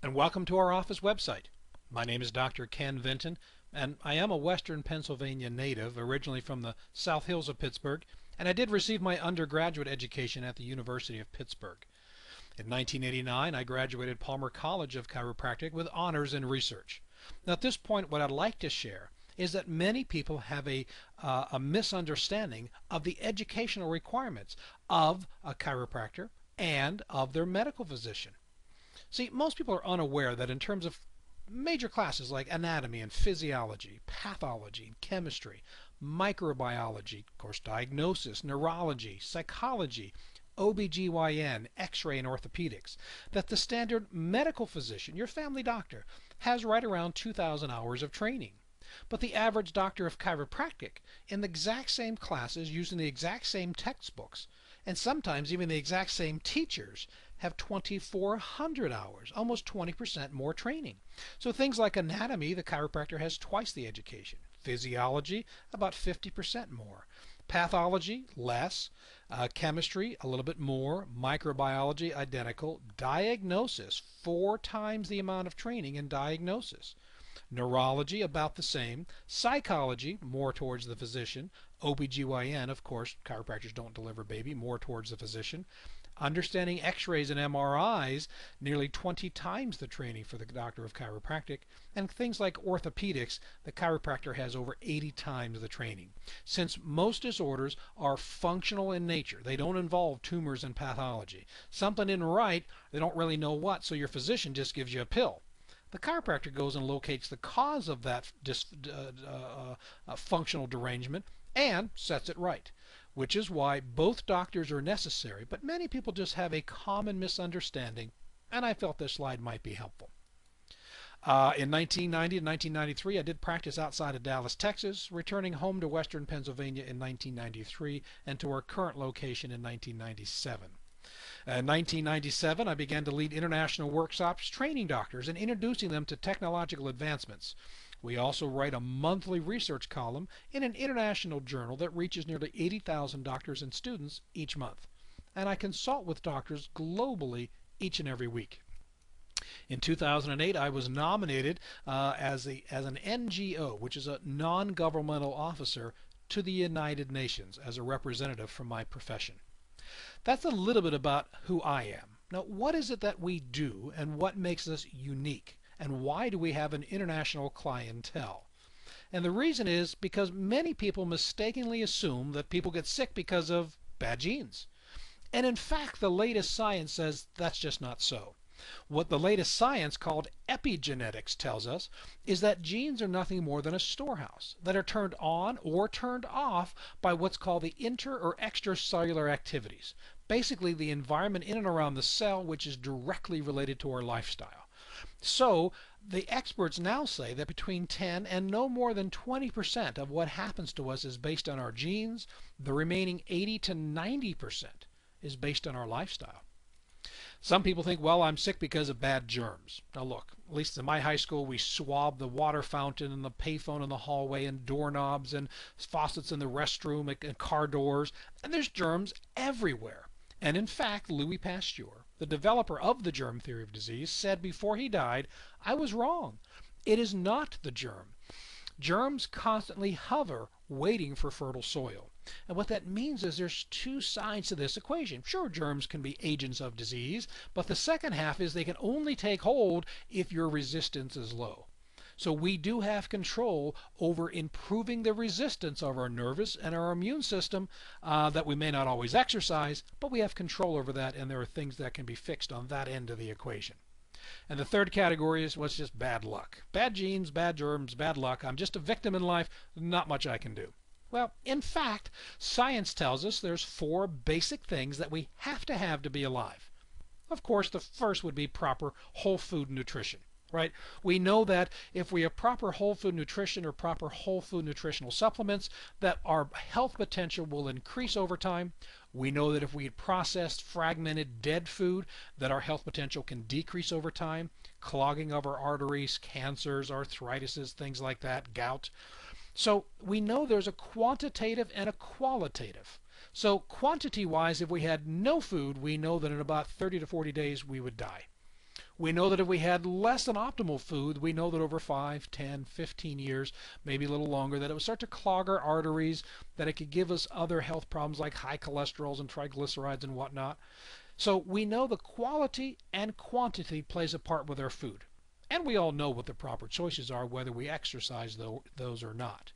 and welcome to our office website. My name is Dr. Ken Vinton, and I am a Western Pennsylvania native, originally from the South Hills of Pittsburgh, and I did receive my undergraduate education at the University of Pittsburgh. In 1989, I graduated Palmer College of Chiropractic with honors in research. Now, at this point, what I'd like to share is that many people have a misunderstanding of the educational requirements of a chiropractor and of their medical physician. See, most people are unaware that in terms of major classes like anatomy and physiology, pathology, chemistry, microbiology, of course, diagnosis, neurology, psychology, OBGYN, X-ray, and orthopedics, that the standard medical physician, your family doctor, has right around 2,000 hours of training. But the average doctor of chiropractic, in the exact same classes, using the exact same textbooks, and sometimes even the exact same teachers, have 2,400 hours, almost 20% more training. So things like anatomy, the chiropractor has twice the education. Physiology, about 50% more. Pathology, less. Chemistry, a little bit more. Microbiology, identical. Diagnosis, 4 times the amount of training in diagnosis. Neurology, about the same. Psychology, more towards the physician. OBGYN, of course, chiropractors don't deliver baby, more towards the physician. Understanding X-rays and MRIs, nearly 20 times the training for the doctor of chiropractic. And things like orthopedics, the chiropractor has over 80 times the training. Since most disorders are functional in nature, they don't involve tumors and pathology. Something isn't right, they don't really know what, so your physician just gives you a pill. The chiropractor goes and locates the cause of that functional derangement and sets it right, which is why both doctors are necessary, but many people just have a common misunderstanding, and I felt this slide might be helpful. In 1990 and 1993, I did practice outside of Dallas, Texas, returning home to Western Pennsylvania in 1993 and to our current location in 1997. In 1997, I began to lead international workshops training doctors and introducing them to technological advancements. We also write a monthly research column in an international journal that reaches nearly 80,000 doctors and students each month. And I consult with doctors globally each and every week. In 2008, I was nominated as an NGO, which is a non-governmental officer, to the United Nations as a representative from my profession. That's a little bit about who I am. Now, what is it that we do and what makes us unique? And why do we have an international clientele? And the reason is because many people mistakenly assume that people get sick because of bad genes. And in fact, the latest science says that's just not so. What the latest science called epigenetics tells us is that genes are nothing more than a storehouse that are turned on or turned off by what's called the inter or extracellular activities. Basically, the environment in and around the cell, which is directly related to our lifestyle. So the experts now say that between 10 and no more than 20% of what happens to us is based on our genes. The remaining 80 to 90% is based on our lifestyle. Some people think, well, I'm sick because of bad germs. Now look, at least in my high school, we swabbed the water fountain and the payphone in the hallway and doorknobs and faucets in the restroom and car doors, and there's germs everywhere. And in fact, Louis Pasteur, the developer of the germ theory of disease, said before he died, I was wrong. It is not the germ. Germs constantly hover, waiting for fertile soil. And what that means is there's 2 sides to this equation. Sure, germs can be agents of disease, but the second half is they can only take hold if your resistance is low. So we do have control over improving the resistance of our nervous and our immune system that we may not always exercise, but we have control over that, and there are things that can be fixed on that end of the equation. And the third category is what's just bad luck. Bad genes, bad germs, bad luck. I'm just a victim in life. Not much I can do. Well, in fact, science tells us there's 4 basic things that we have to be alive. Of course, the first would be proper whole food nutrition. Right? We know that if we have proper whole food nutrition or proper whole food nutritional supplements, that our health potential will increase over time. We know that if we eat processed, fragmented, dead food, that our health potential can decrease over time. Clogging of our arteries, cancers, arthritis, things like that, gout. So we know there's a quantitative and a qualitative. So quantity-wise, if we had no food, we know that in about 30 to 40 days we would die. We know that if we had less than optimal food, we know that over 5, 10, 15 years, maybe a little longer, that it would start to clog our arteries, that it could give us other health problems like high cholesterols and triglycerides and whatnot. So we know the quality and quantity plays a part with our food. And we all know what the proper choices are, whether we exercise those or not.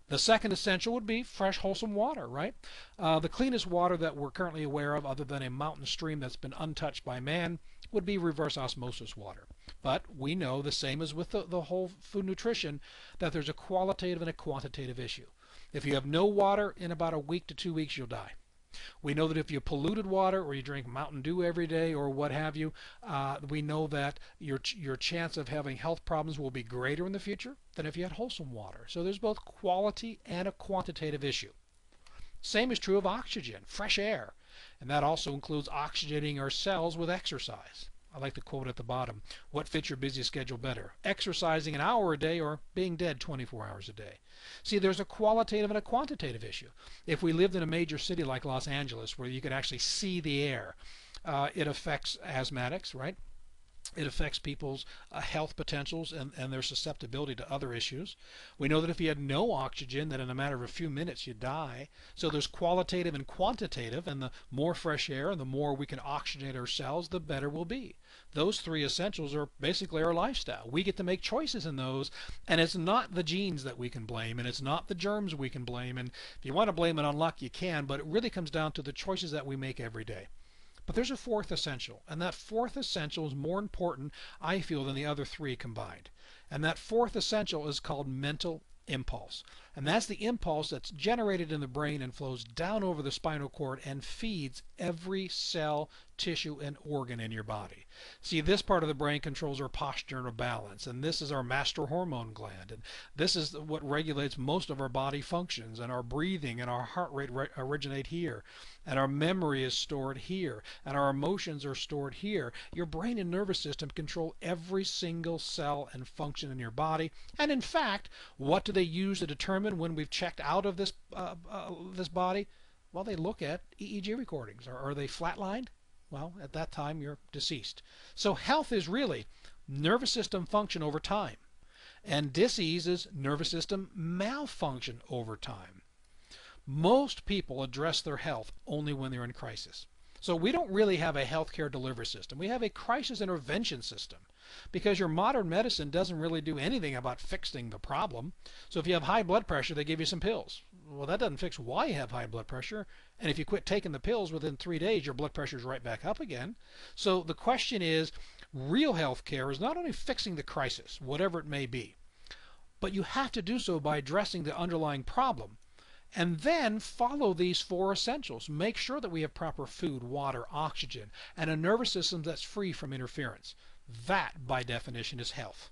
The second essential would be fresh, wholesome water, right? The cleanest water that we're currently aware of, other than a mountain stream that's been untouched by man, would be reverse osmosis water. But we know, the same as with the whole food nutrition, that there's a qualitative and a quantitative issue. If you have no water, in about a week to 2 weeks, you'll die. We know that if you polluted water or you drink Mountain Dew every day or what have you, we know that your chance of having health problems will be greater in the future than if you had wholesome water. So there's both quality and a quantitative issue. Same is true of oxygen, fresh air, and that also includes oxygenating our cells with exercise. I like the quote at the bottom: what fits your busy schedule better, exercising an hour a day or being dead 24 hours a day? See, there's a qualitative and a quantitative issue. If we lived in a major city like Los Angeles, where you could actually see the air, it affects asthmatics, right? It affects people's health potentials and their susceptibility to other issues. We know that if you had no oxygen, that in a matter of a few minutes you die. So there's qualitative and quantitative, and the more fresh air and the more we can oxygenate our cells, the better we'll be. Those three essentials are basically our lifestyle. We get to make choices in those, and it's not the genes that we can blame, and it's not the germs we can blame. And if you want to blame it on luck, you can, but it really comes down to the choices that we make every day. But there's a fourth essential, and that fourth essential is more important, I feel, than the other three combined. And that fourth essential is called mental impulse. And that's the impulse that's generated in the brain and flows down over the spinal cord and feeds every cell, tissue, and organ in your body. See, this part of the brain controls our posture and our balance, and this is our master hormone gland, and this is what regulates most of our body functions, and our breathing and our heart rate originate here, and our memory is stored here, and our emotions are stored here. Your brain and nervous system control every single cell and function in your body, and in fact, what do they use to determine when we've checked out of this body? Well, they look at EEG recordings. Are they flatlined? Well, at that time, you're deceased. So health is really nervous system function over time. And disease is nervous system malfunction over time. Most people address their health only when they're in crisis. So we don't really have a healthcare delivery system. We have a crisis intervention system, because your modern medicine doesn't really do anything about fixing the problem. So if you have high blood pressure, they give you some pills. Well, that doesn't fix why you have high blood pressure. And if you quit taking the pills within 3 days, your blood pressure is right back up again. So the question is, real health care is not only fixing the crisis, whatever it may be, but you have to do so by addressing the underlying problem. And then follow these four essentials. Make sure that we have proper food, water, oxygen, and a nervous system that's free from interference. That, by definition, is health.